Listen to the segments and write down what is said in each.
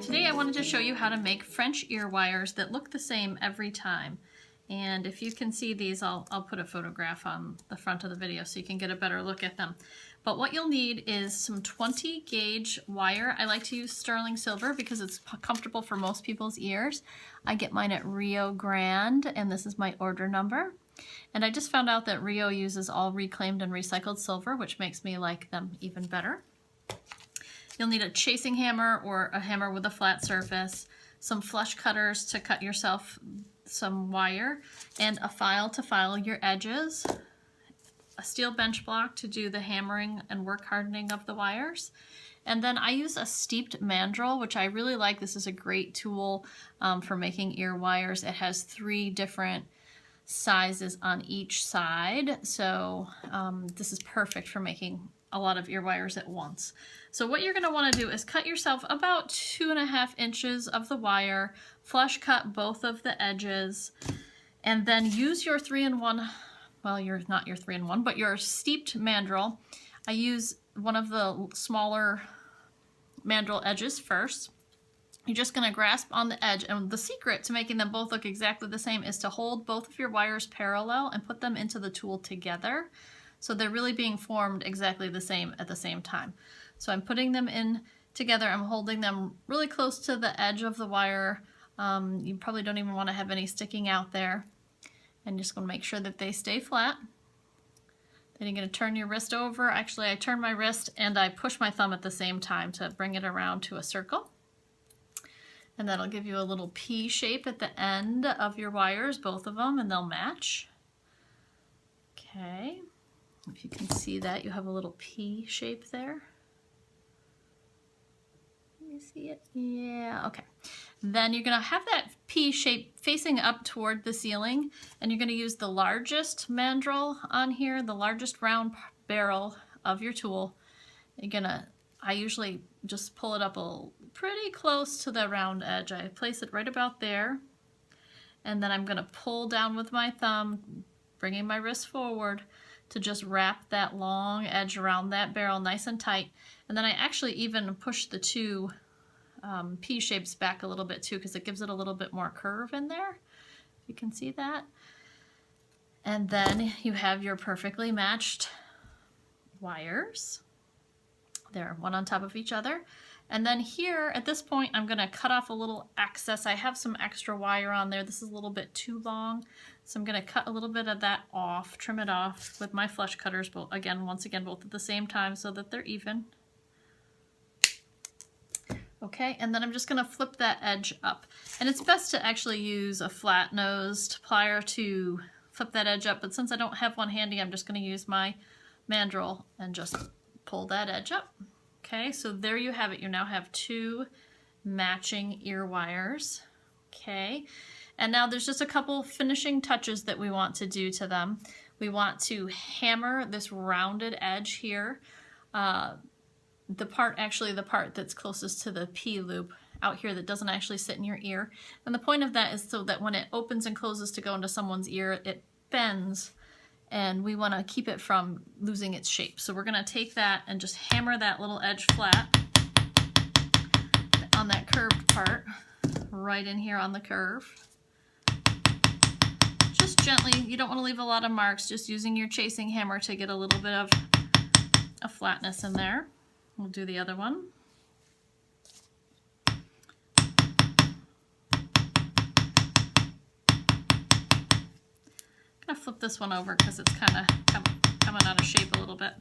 Today I wanted to show you how to make French ear wires that look the same every time. And if you can see these, I'll put a photograph on the front of the video so you can get a better look at them. But what you'll need is some 20 gauge wire. I like to use sterling silver because it's comfortable for most people's ears. I get mine at Rio Grande, and this is my order number. And I just found out that Rio uses all reclaimed and recycled silver, which makes me like them even better. You'll need a chasing hammer or a hammer with a flat surface, some flush cutters to cut yourself some wire, and a file to file your edges, a steel bench block to do the hammering and work hardening of the wires. And then I use a steeped mandrel, which I really like. This is a great tool for making ear wires. It has 3 different sizes on each side, so this is perfect for making a lot of ear wires at once. So what you're going to want to do is cut yourself about 2.5 inches of the wire, flush cut both of the edges, and then use your 3-in-1, well, not your 3-in-1, but your steeped mandrel. I use one of the smaller mandrel edges first. You're just going to grasp on the edge, and the secret to making them both look exactly the same is to hold both of your wires parallel and put them into the tool together. So they're really being formed exactly the same at the same time. So I'm putting them in together. I'm holding them really close to the edge of the wire. You probably don't even want to have any sticking out there. And just going to make sure that they stay flat. Then you're going to turn your wrist over. Actually, I turn my wrist and I push my thumb at the same time to bring it around to a circle. And that'll give you a little P shape at the end of your wires, both of them, and they'll match. Okay. If you can see that, you have a little P shape there. Can you see it? Yeah, okay. Then you're going to have that P shape facing up toward the ceiling, and you're going to use the largest mandrel on here, the largest round barrel of your tool. I usually just pull it up pretty close to the round edge. I place it right about there, and then I'm going to pull down with my thumb, bringing my wrist forward, to just wrap that long edge around that barrel nice and tight. And then I actually even push the 2 P shapes back a little bit too, because it gives it a little bit more curve in there, if you can see that. And then you have your perfectly matched wires. They're one on top of each other. And then here, at this point, I'm going to cut off a little excess. I have some extra wire on there. This is a little bit too long, so I'm going to cut a little bit of that off, trim it off with my flush cutters, once again, both at the same time so that they're even. Okay, and then I'm just going to flip that edge up. And it's best to actually use a flat-nosed plier to flip that edge up, but since I don't have one handy, I'm just going to use my mandrel and just pull that edge up. Okay, so there you have it. You now have 2 matching ear wires. Okay, and now there's just a couple finishing touches that we want to do to them. We want to hammer this rounded edge here. The part that's closest to the P loop out here that doesn't actually sit in your ear. And the point of that is so that when it opens and closes to go into someone's ear, it bends, and we want to keep it from losing its shape. So we're going to take that and just hammer that little edge flat on that curved part, right in here on the curve. Just gently, you don't want to leave a lot of marks, just using your chasing hammer to get a little bit of a flatness in there. We'll do the other one. I'm gonna flip this one over because it's kind of coming out of shape a little bit.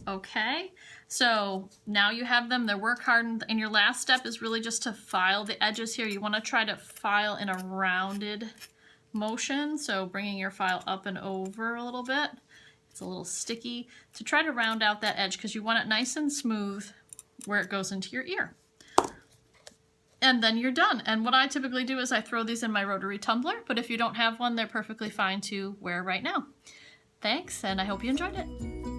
Okay, so now you have them, they're work hardened, and your last step is really just to file the edges here. You want to try to file in a rounded motion, so bringing your file up and over a little bit. It's a little sticky, to try to round out that edge because you want it nice and smooth where it goes into your ear. And then you're done. And what I typically do is I throw these in my rotary tumbler, but if you don't have one, they're perfectly fine to wear right now. Thanks, and I hope you enjoyed it.